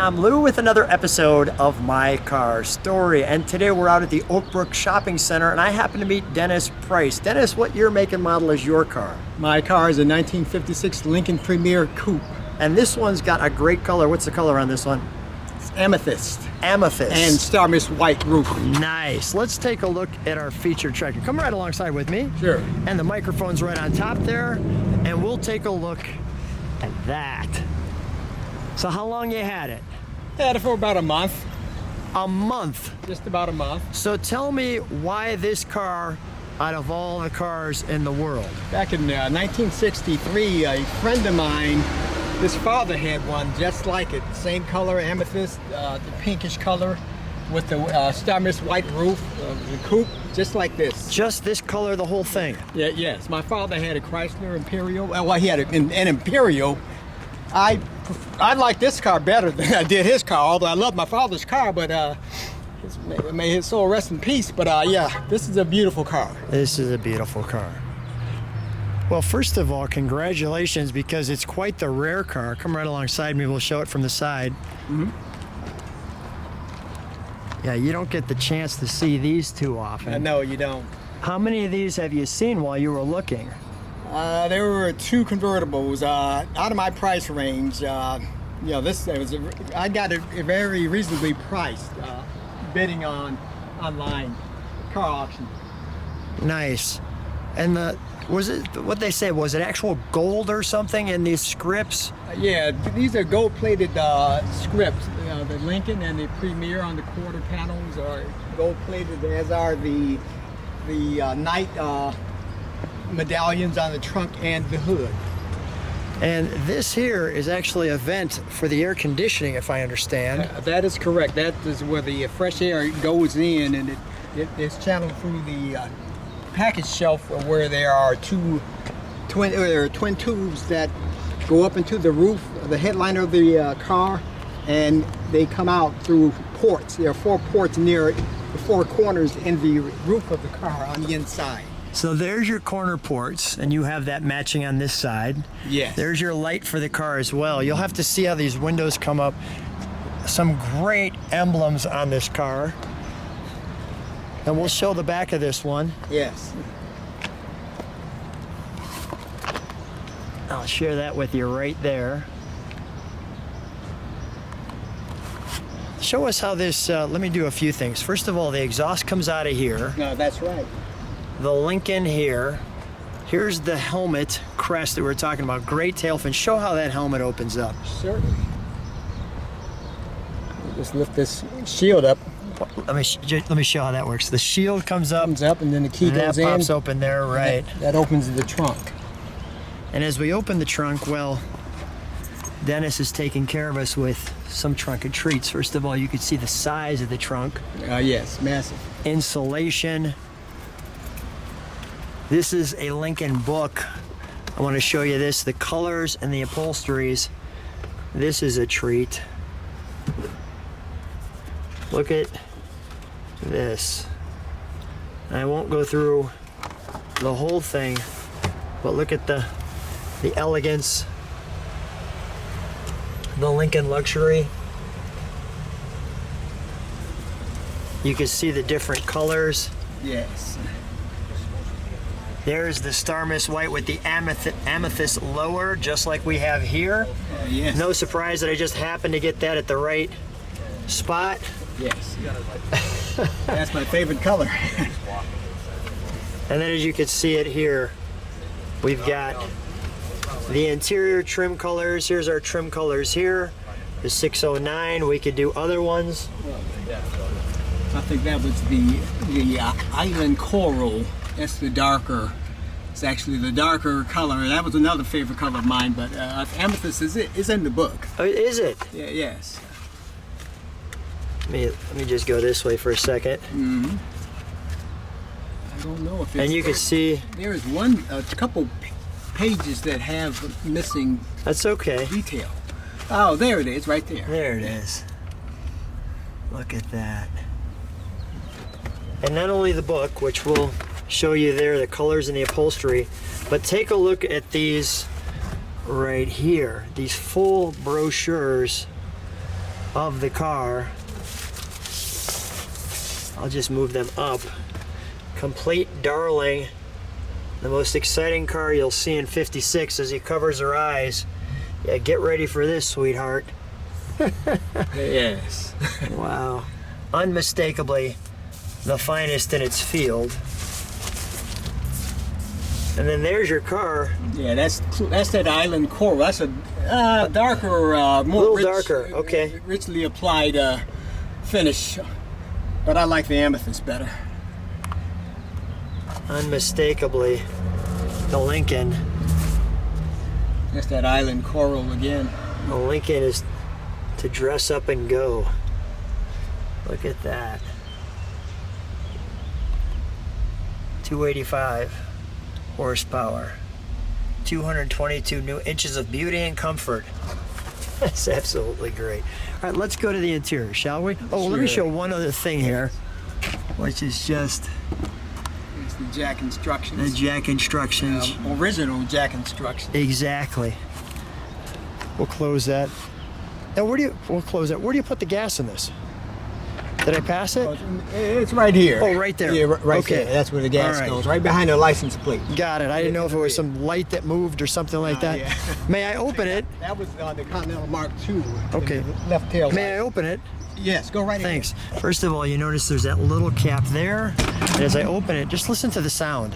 I'm Lou with another episode of My Car Story, and today we're out at the Oak Brook Shopping Center and I happen to meet Dennis Price. Dennis, what year, make, and model is your car? My car is a 1956 Lincoln Premiere Coupe. And this one's got a great color. What's the color on this one? It's Amethyst. Amethyst. And Starmist white roof. Nice. Let's take a look at our featured tractor. Come right alongside with me. Sure. And the microphone's right on top there, and we'll take a look at that. So how long you had it? Had it for about a month. A month? Just about a month. So tell me why this car out of all the cars in the world? Back in 1963, a friend of mine, his father had one just like it. Same color, amethyst, the pinkish color with the Starmist white roof, the coupe, just like this. Just this color, the whole thing? Yeah, yes. My father had a Chrysler Imperial. Well, he had an Imperial. I like this car better than I did his car, although I love my father's car, but may his soul rest in peace. But yeah, this is a beautiful car. This is a beautiful car. Well, first of all, congratulations, because it's quite the rare car. Come right alongside me, we'll show it from the side. Mm-hmm. Yeah, you don't get the chance to see these too often. No, you don't. How many of these have you seen while you were looking? There were two convertibles out of my price range. You know, I got it very reasonably priced, bidding on online car auction. Nice. And was it what they say? Was it actual gold or something in these scripts? Yeah, these are gold-plated scripts. The Lincoln and the Premiere on the quarter panels are gold-plated, as are the Knight medallions on the trunk and the hood. And this here is actually a vent for the air conditioning, if I understand. That is correct. That is where the fresh air goes in, and it's channeled through the package shelf, where there are twin tubes that go up into the roof, the headliner of the car, and they come out through ports. There are 4 ports near the 4 corners in the roof of the car on the inside. So there's your corner ports, and you have that matching on this side. Yes. There's your light for the car as well. You'll have to see how these windows come up. Some great emblems on this car. And we'll show the back of this one. Yes. I'll share that with you right there. Show us how this, let me do a few things. First of all, the exhaust comes out of here. No, that's right. The Lincoln here. Here's the helmet crest that we were talking about. Great tail fin. Show how that helmet opens up. Certainly. Just lift this shield up. Let me show how that works. The shield comes up, and then the key and goes that in. pops open there, right? That opens the trunk. And as we open the trunk, well, Dennis is taking care of us with some trunk of treats. First of all, you can see the size of the trunk. Yes, massive. Insulation. This is a Lincoln book. I want to show you this, the colors and the upholsteries. This is a treat. Look at this. I won't go through the whole thing, but look at the elegance, the Lincoln luxury. You can see the different colors. Yes. There's the Starmist white with the amethyst lower, just like we have here. Yes. No surprise that I just happened to get that at the right spot. Yes. That's my favorite color. And then as you can see it here, we've got the interior trim colors. Here's our trim colors here. The 609, we could do other ones. I think that was the island coral. That's the darker. It's actually the darker color. That was another favorite color of mine, but amethyst is in the book. Oh, is it? Yeah, yes. Let me just go this way for a second. Mm-hmm. I don't know if it's... And you can see... There is a couple pages that have missing... That's okay. ...detail. Oh, there it is, right there. There it is. Look at that. And not only the book, which will show you there the colors and the upholstery, but take a look at these right here, these full brochures of the car. I'll just move them up. Complete darling. The most exciting car you'll see in 56 as he covers her eyes. Yeah, get ready for this, sweetheart. Yes. Wow. Unmistakably the finest in its field. And then there's your car. Yeah, that's that island coral. That's a darker, more little rich, darker, okay. richly applied finish. But I like the amethyst better. Unmistakably the Lincoln. That's that island coral again. The Lincoln is to dress up and go. Look at that. 285 horsepower. 222 new inches of beauty and comfort. That's absolutely great. All right, let's go to the interior, shall we? Oh, let me Sure. show one other thing here, which is just It's the jack instructions. the jack instructions. Original jack instructions. Exactly. We'll close that. Now, we'll close that. Where do you put the gas in this? Did I pass it? It's right here. Oh, right there. Yeah, right Okay. there. That's where the gas All right. goes. Right behind the license plate. Got it. I didn't know if it was some light that moved or something like that. Yeah. May I open it? That was the Continental Mark II. Okay. The left tail. May I open it? Yes, go right Thanks. First of all, you notice there's that little cap there. And as I open it, just listen to the sound.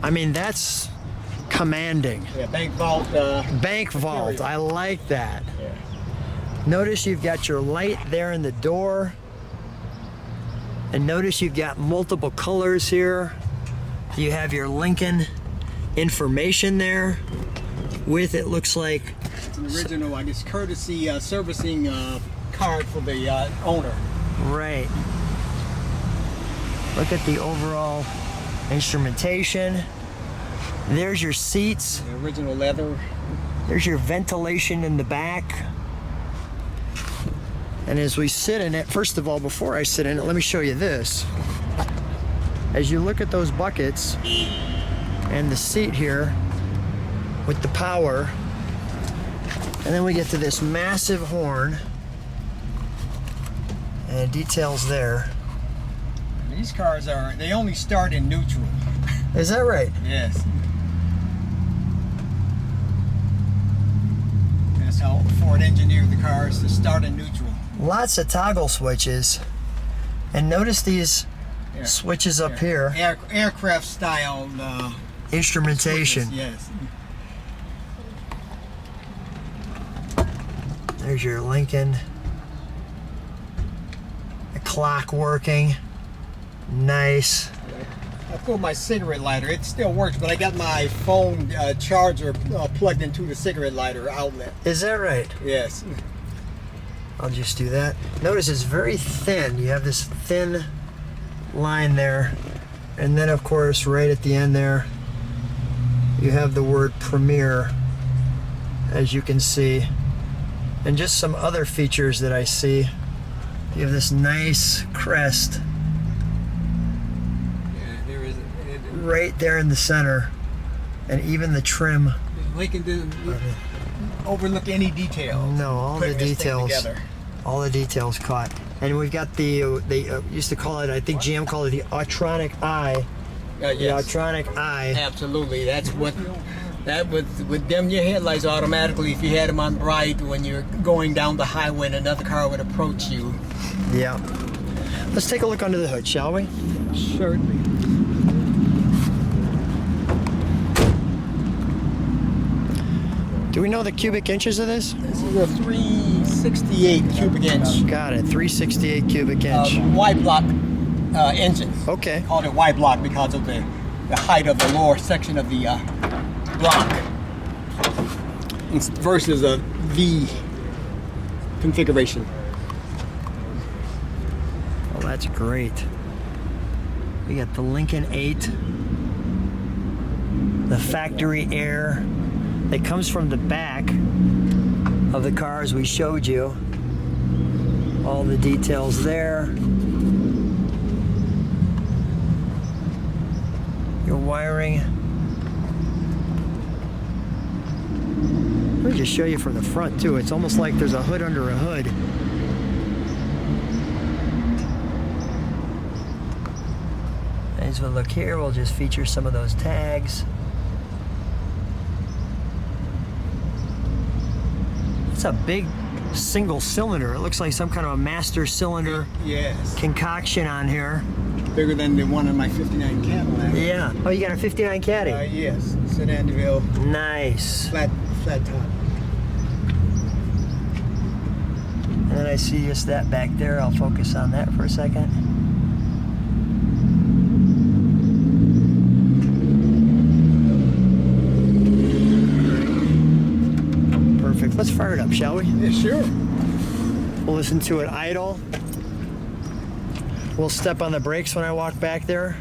I mean, that's commanding. Yeah, bank vault. Bank vault. I like that. Yeah. Notice you've got your light there in the door. And notice you've got multiple colors here. You have your Lincoln information there with, it looks like, It's an original, I guess, courtesy servicing card for the owner. right. Look at the overall instrumentation. There's your seats. The original leather. There's your ventilation in the back. And as we sit in it, first of all, before I sit in it, let me show you this. As you look at those buckets and the seat here with the power, and then we get to this massive horn and details there. These cars they only start in neutral. Is that right? Yes. That's how Ford engineered the cars, to start in neutral. Lots of toggle switches. And notice these Yeah. switches up here. Aircraft style Instrumentation. switches, yes. There's your Lincoln. The clock working. Nice. I pulled my cigarette lighter. It still works, but I got my phone charger plugged into the cigarette lighter outlet. Is that right? Yes. I'll just do that. Notice it's very thin. You have this thin line there. And then, of course, right at the end there, you have the word Premiere, as you can see. And just some other features that I see. You have this nice crest Yeah, there is. right there in the center. And even the trim. Lincoln didn't overlook any detail. No, all the Putting this thing details. together. All the details caught. And we've got they used to call it, I think GM called it the Autronic Eye. The Yes. Autronic Eye. Absolutely. That's what. That would dim your headlights automatically if you had them on bright when you're going down the highway and another car would approach you. Yeah. Let's take a look under the hood, shall we? Certainly. Do we know the cubic inches of this? This is a 368 cubic inch Got it, 368 cubic inch. Y block engine. Okay. Called it Y block because of the height of the lower section of the block versus a V configuration. Well, that's great. We got the Lincoln 8, the factory air that comes from the back of the cars we showed you. All the details there. Your wiring. Let me just show you from the front too. It's almost like there's a hood under a hood. As we look here, we'll just feature some of those tags. It's a big single cylinder. It looks like some kind of a master cylinder Yes. concoction on here. Bigger than the one in my 59 Cadillac. Yeah. Oh, you got a 59 Caddy? Yes. Sedan DeVille. Nice. Flat top. And then I see just that back there. I'll focus on that for a second. Perfect. Let's fire it up, shall we? Yeah, sure. We'll listen to it idle. We'll step on the brakes when I walk back there.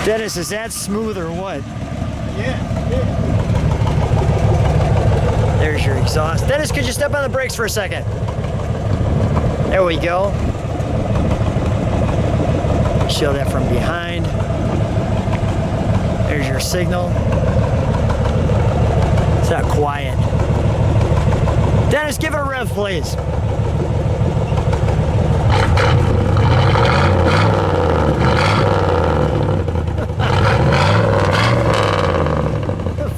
Dennis, is that smooth or what? Yeah. There's your exhaust. Dennis, could you step on the brakes for a second? There we go. Show that from behind. There's your signal. It's not quiet. Dennis, give it a rev, please.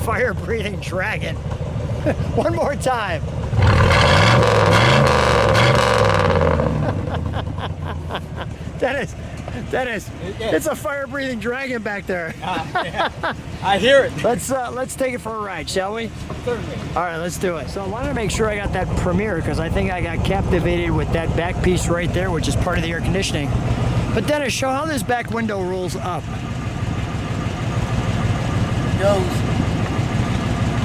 Fire-breathing dragon. One more time. Dennis, Yeah. it's a fire-breathing dragon back there. Yeah. I hear it. Let's take it for a ride, shall we? Certainly. All right, let's do it. So I wanted to make sure I got that Premiere because I think I got captivated with that back piece right there, which is part of the air conditioning. But Dennis, show how this back window rolls up. Goes.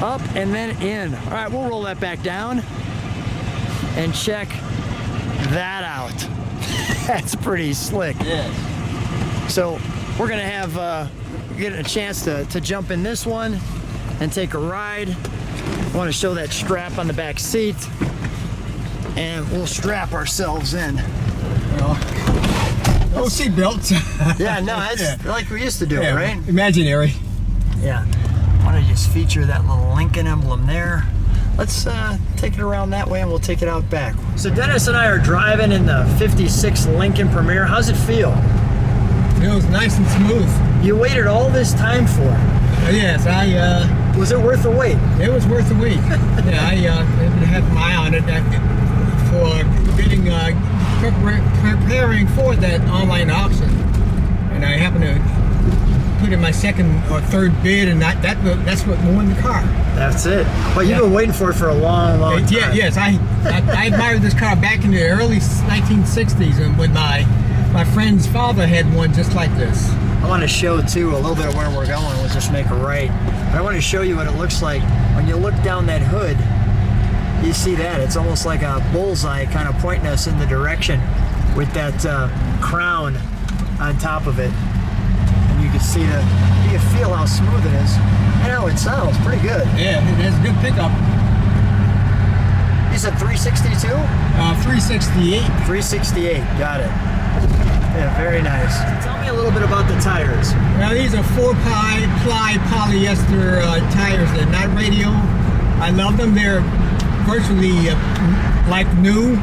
Up and then in. All right, we'll roll that back down and check that out. That's pretty slick. Yes. So we're gonna have get a chance to jump in this one and take a ride. I want to show that strap on the back seat, and we'll strap ourselves in. No seat belts. Yeah, no, that's like we used to do, Yeah, right? Imaginary. Yeah. I want to just feature that little Lincoln emblem there. Let's take it around that way and we'll take it out back. So Dennis and I are driving in the 56 Lincoln Premiere. How's it feel? Feels nice and smooth. You waited all this time for it. Yes, Was it worth the wait? it was worth the wait. Yeah, I had my eye on it for getting preparing for that online auction, and I happened to put in my second or third bid, and that's what won the car. That's it. Well, you've been waiting for it for a long time. Yeah, yes, I admired this car back in the early 1960s, and when my friend's father had one just like this. I want to show too a little bit of where we're going. We'll just make a right. But I want to show you what it looks like when you look down that hood. You see that? It's almost like a bullseye kind of pointing us in the direction with that crown on top of it. And you can see you can feel how smooth it is. And how it sounds pretty good. Yeah, it has a good pickup. You said 362? 368. 368, got it. Yeah, very nice. Tell me a little bit about the tires. Well, these are 4-ply polyester tires. They're not radial. I love them. They're virtually like new,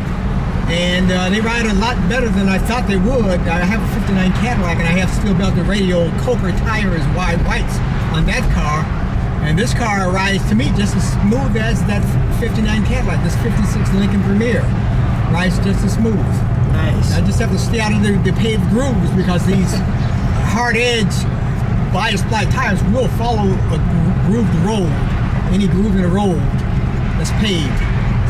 and they ride a lot better than I thought they would. I have a 59 Cadillac, and I have steel belted radial Coker tires, wide whites on that car, and this car rides to me just as smooth as that 59 Cadillac. This 56 Lincoln Premiere rides just as smooth. Nice. I just have to stay out of the paved grooves because these hard edge bias ply tires will follow a grooved road, any groove in the road that's paved.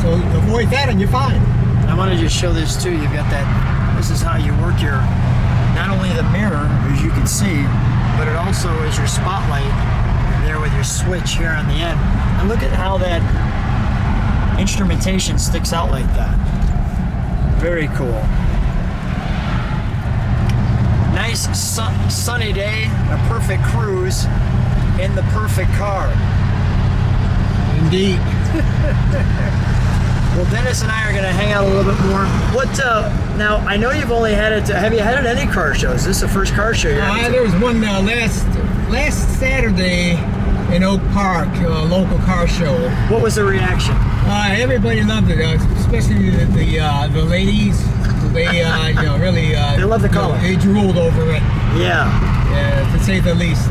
So avoid that and you're fine. I want to just show this too. You've got that. This is how you work your, not only the mirror as you can see, but it also is your spotlight there there with your switch here on the end. And look at how that instrumentation sticks out like that. Very cool. Nice sunny day, a perfect cruise in the perfect car. Indeed. Well, Dennis and I are going to hang out a little bit more. Now, I know you've only had it, have you had it at any car shows? This is the first car show you're at? There was one last Saturday in Oak Park, a local car show. What was the reaction? Everybody loved it, especially the ladies. They really they love the color. They drooled over it. Yeah. To say the least.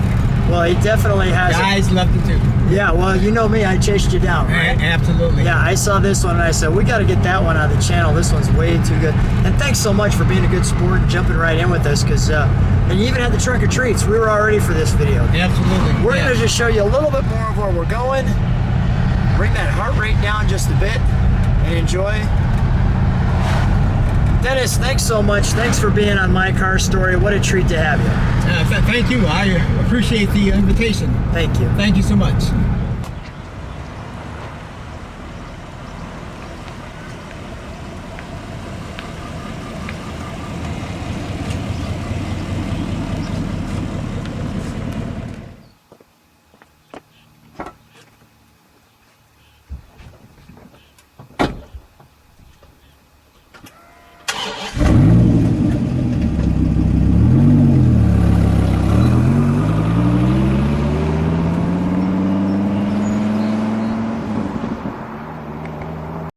Well, he definitely has. Guys loved it too. Yeah, well, you know me, I chased you down, right? Absolutely. Yeah, I saw this one and I said, we got to get that one on the channel. This one's way too good. And thanks so much for being a good sport and jumping right in with us, because and you even had the trunk or treats. We were all ready for this video. Absolutely. We're going to just show you a little bit more of where we're going. Bring that heart rate down just a bit and enjoy. Dennis, thanks so much. Thanks for being on My Car Story. What a treat to have you. Thank you. I appreciate the invitation. Thank you. Thank you so much.